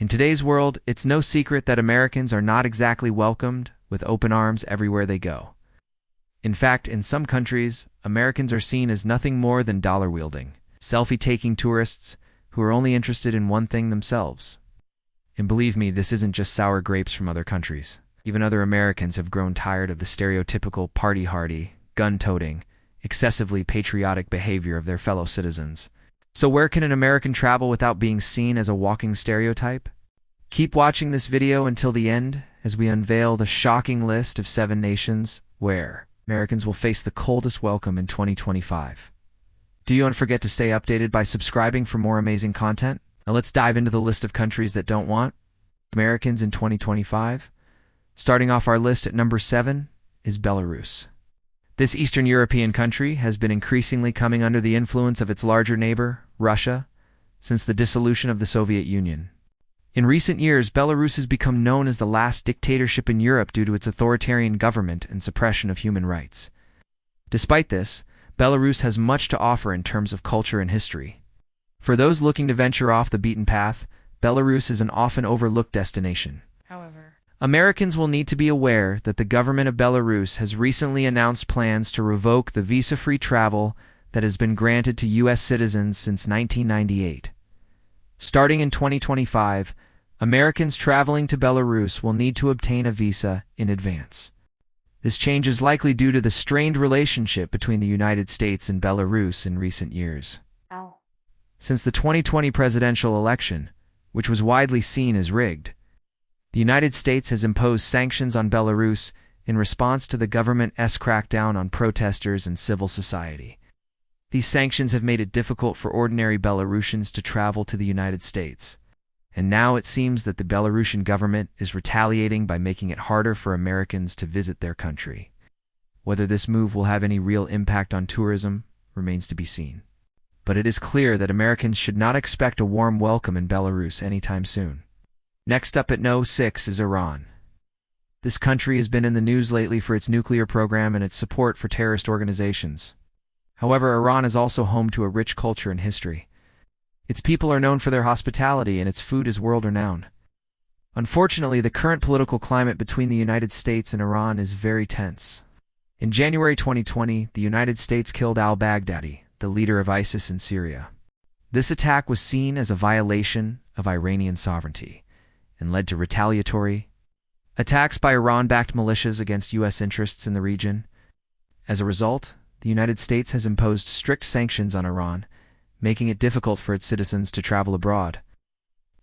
In today's world, it's no secret that Americans are not exactly welcomed with open arms everywhere they go. In fact, in some countries, Americans are seen as nothing more than dollar-wielding, selfie-taking tourists who are only interested in one thing themselves. And believe me, this isn't just sour grapes from other countries. Even other Americans have grown tired of the stereotypical party-hardy, gun-toting, excessively patriotic behavior of their fellow citizens. So where can an American travel without being seen as a walking stereotype? Keep watching this video until the end as we unveil the shocking list of 7 nations where Americans will face the coldest welcome in 2025. Do you not forget to stay updated by subscribing for more amazing content? Now let's dive into the list of countries that don't want Americans in 2025. Starting off our list at number 7 is Belarus. This Eastern European country has been increasingly coming under the influence of its larger neighbor, Russia, since the dissolution of the Soviet Union. In recent years, Belarus has become known as the last dictatorship in Europe due to its authoritarian government and suppression of human rights. Despite this, Belarus has much to offer in terms of culture and history. For those looking to venture off the beaten path, Belarus is an often overlooked destination. However, Americans will need to be aware that the government of Belarus has recently announced plans to revoke the visa-free travel that has been granted to U.S. citizens since 1998. Starting in 2025, Americans traveling to Belarus will need to obtain a visa in advance. This change is likely due to the strained relationship between the United States and Belarus in recent years. Since the 2020 presidential election, which was widely seen as rigged, the United States has imposed sanctions on Belarus in response to the government's crackdown on protesters and civil society. These sanctions have made it difficult for ordinary Belarusians to travel to the United States, and now it seems that the Belarusian government is retaliating by making it harder for Americans to visit their country. Whether this move will have any real impact on tourism remains to be seen. But it is clear that Americans should not expect a warm welcome in Belarus anytime soon. Next up at No. 6 is Iran. This country has been in the news lately for its nuclear program and its support for terrorist organizations. However, Iran is also home to a rich culture and history. Its people are known for their hospitality and its food is world-renowned. Unfortunately, the current political climate between the United States and Iran is very tense. In January 2020, the United States killed al-Baghdadi, the leader of ISIS in Syria. This attack was seen as a violation of Iranian sovereignty and led to retaliatory attacks by Iran-backed militias against U.S. interests in the region. As a result, the United States has imposed strict sanctions on Iran, making it difficult for its citizens to travel abroad.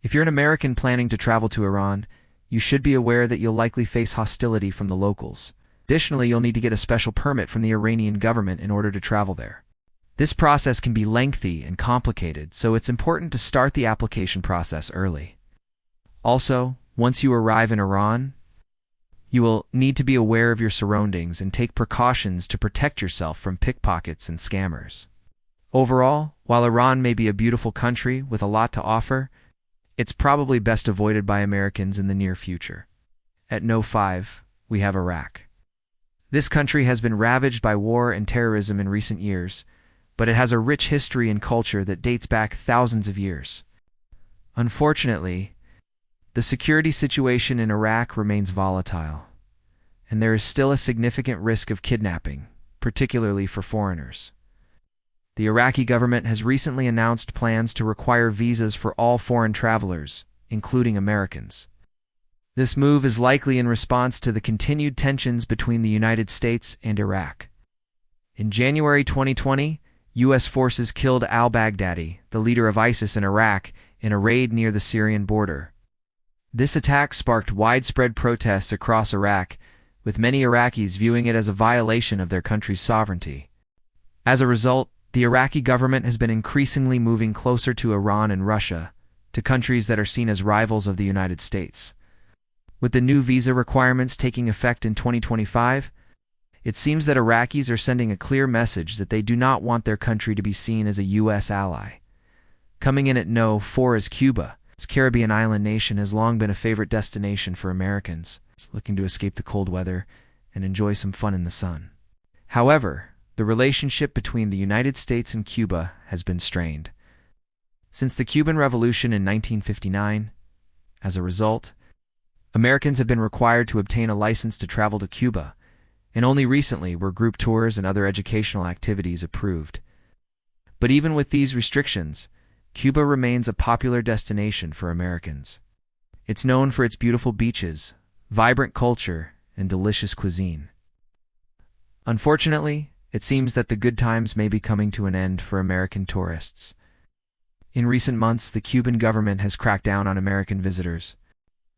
If you're an American planning to travel to Iran, you should be aware that you'll likely face hostility from the locals. Additionally, you'll need to get a special permit from the Iranian government in order to travel there. This process can be lengthy and complicated, so it's important to start the application process early. Also, once you arrive in Iran, you will need to be aware of your surroundings and take precautions to protect yourself from pickpockets and scammers. Overall, while Iran may be a beautiful country with a lot to offer, it's probably best avoided by Americans in the near future. At No. 5, we have Iraq. This country has been ravaged by war and terrorism in recent years, but it has a rich history and culture that dates back thousands of years. Unfortunately, the security situation in Iraq remains volatile, and there is still a significant risk of kidnapping, particularly for foreigners. The Iraqi government has recently announced plans to require visas for all foreign travelers, including Americans. This move is likely in response to the continued tensions between the United States and Iraq. In January 2020, U.S. forces killed al-Baghdadi, the leader of ISIS in Iraq, in a raid near the Syrian border. This attack sparked widespread protests across Iraq, with many Iraqis viewing it as a violation of their country's sovereignty. As a result, the Iraqi government has been increasingly moving closer to Iran and Russia, to countries that are seen as rivals of the United States. With the new visa requirements taking effect in 2025, it seems that Iraqis are sending a clear message that they do not want their country to be seen as a U.S. ally. Coming in at No. 4 is Cuba. This Caribbean island nation has long been a favorite destination for Americans looking to escape the cold weather and enjoy some fun in the sun. However, the relationship between the United States and Cuba has been strained. Since the Cuban Revolution in 1959, As a result, Americans have been required to obtain a license to travel to Cuba, and only recently were group tours and other educational activities approved. But even with these restrictions, Cuba remains a popular destination for Americans. It's known for its beautiful beaches, vibrant culture, and delicious cuisine. Unfortunately, it seems that the good times may be coming to an end for American tourists. In recent months, the Cuban government has cracked down on American visitors.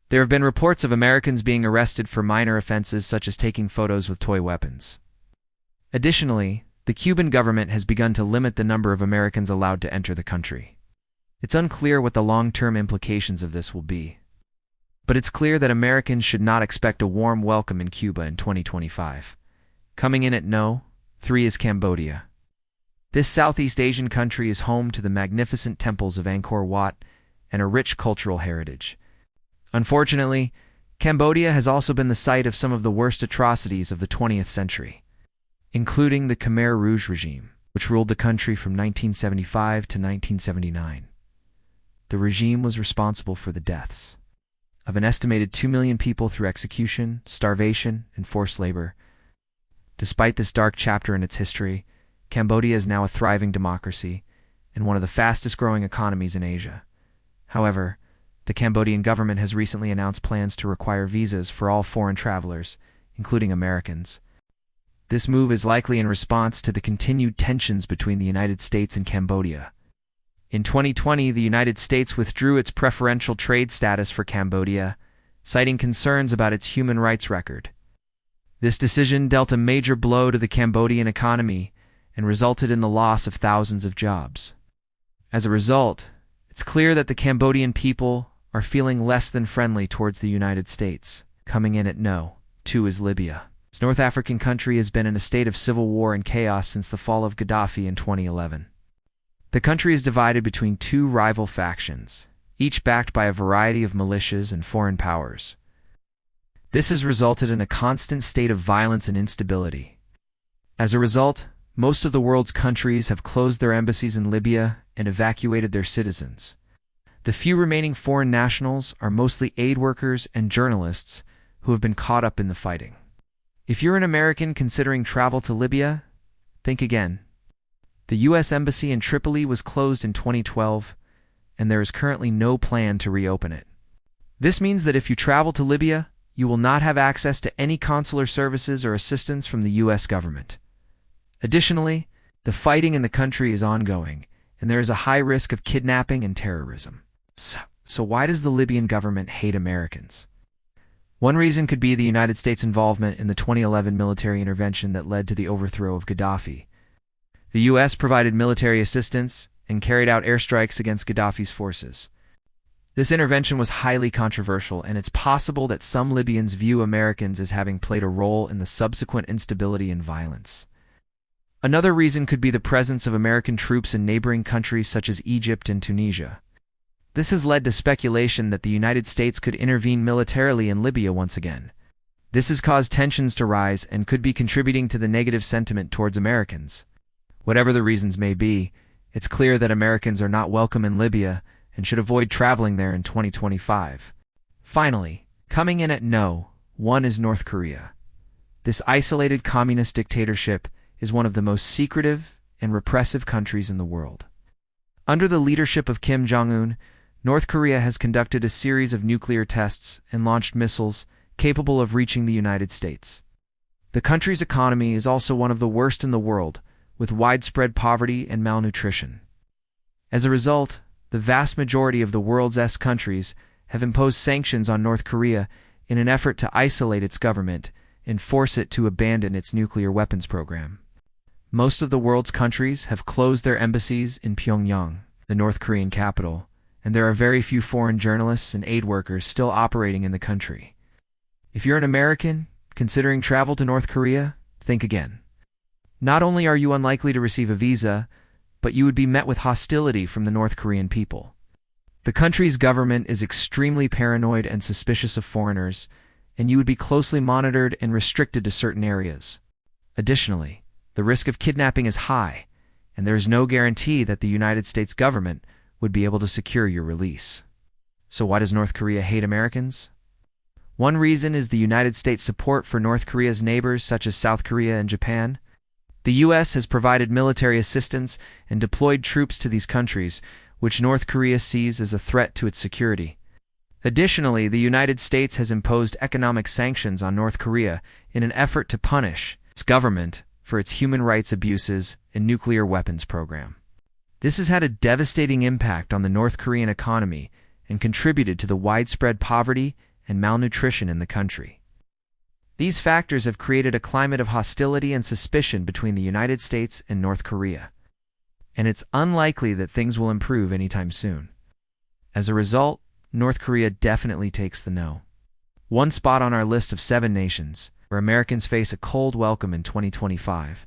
There have been reports of Americans being arrested for minor offenses such as taking photos with toy weapons. Additionally, the Cuban government has begun to limit the number of Americans allowed to enter the country. It's unclear what the long-term implications of this will be. But it's clear that Americans should not expect a warm welcome in Cuba in 2025. Coming in at No. 3 is Cambodia. This Southeast Asian country is home to the magnificent temples of Angkor Wat and a rich cultural heritage. Unfortunately, Cambodia has also been the site of some of the worst atrocities of the 20th century, including the Khmer Rouge regime, which ruled the country from 1975 to 1979. The regime was responsible for the deaths of an estimated 2 million people through execution, starvation, and forced labor. Despite this dark chapter in its history, Cambodia is now a thriving democracy and one of the fastest-growing economies in Asia. However, the Cambodian government has recently announced plans to require visas for all foreign travelers, including Americans. This move is likely in response to the continued tensions between the United States and Cambodia. In 2020, the United States withdrew its preferential trade status for Cambodia, citing concerns about its human rights record. This decision dealt a major blow to the Cambodian economy and resulted in the loss of thousands of jobs. As a result, it's clear that the Cambodian people are feeling less than friendly towards the United States. Coming in at No. 2 is Libya. This North African country has been in a state of civil war and chaos since the fall of Gaddafi in 2011. The country is divided between two rival factions, each backed by a variety of militias and foreign powers. This has resulted in a constant state of violence and instability. As a result, most of the world's countries have closed their embassies in Libya and evacuated their citizens. The few remaining foreign nationals are mostly aid workers and journalists who have been caught up in the fighting. If you're an American considering travel to Libya, think again. The U.S. Embassy in Tripoli was closed in 2012, and there is currently no plan to reopen it. This means that if you travel to Libya, you will not have access to any consular services or assistance from the U.S. government. Additionally, the fighting in the country is ongoing, and there is a high risk of kidnapping and terrorism. So why does the Libyan government hate Americans? One reason could be the United States' involvement in the 2011 military intervention that led to the overthrow of Gaddafi. The U.S. provided military assistance and carried out airstrikes against Gaddafi's forces. This intervention was highly controversial, and it's possible that some Libyans view Americans as having played a role in the subsequent instability and violence. Another reason could be the presence of American troops in neighboring countries such as Egypt and Tunisia. This has led to speculation that the United States could intervene militarily in Libya once again. This has caused tensions to rise and could be contributing to the negative sentiment towards Americans. Whatever the reasons may be, it's clear that Americans are not welcome in Libya and should avoid traveling there in 2025. Finally, coming in at No. 1 is North Korea. This isolated communist dictatorship is one of the most secretive and repressive countries in the world. Under the leadership of Kim Jong-un, North Korea has conducted a series of nuclear tests and launched missiles capable of reaching the United States. The country's economy is also one of the worst in the world, with widespread poverty and malnutrition. As a result, the vast majority of the world's countries have imposed sanctions on North Korea in an effort to isolate its government and force it to abandon its nuclear weapons program. Most of the world's countries have closed their embassies in Pyongyang, the North Korean capital, and there are very few foreign journalists and aid workers still operating in the country. If you're an American considering travel to North Korea, think again. Not only are you unlikely to receive a visa, but you would be met with hostility from the North Korean people. The country's government is extremely paranoid and suspicious of foreigners, and you would be closely monitored and restricted to certain areas. Additionally, the risk of kidnapping is high, and there is no guarantee that the United States government would be able to secure your release. So why does North Korea hate Americans? One reason is the United States' support for North Korea's neighbors such as South Korea and Japan. The U.S. has provided military assistance and deployed troops to these countries, which North Korea sees as a threat to its security. Additionally, the United States has imposed economic sanctions on North Korea in an effort to punish its government for its human rights abuses and nuclear weapons program. This has had a devastating impact on the North Korean economy and contributed to the widespread poverty and malnutrition in the country. These factors have created a climate of hostility and suspicion between the United States and North Korea, and it's unlikely that things will improve anytime soon. As a result, North Korea definitely takes the no. One spot on our list of 7 nations where Americans face a cold welcome in 2025,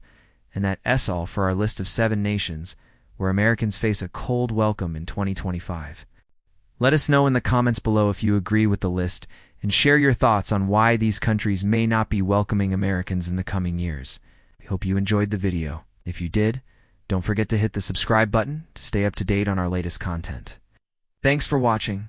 and that S-all for our list of 7 nations where Americans face a cold welcome in 2025. Let us know in the comments below if you agree with the list, and share your thoughts on why these countries may not be welcoming Americans in the coming years. I hope you enjoyed the video. If you did, don't forget to hit the subscribe button to stay up to date on our latest content. Thanks for watching.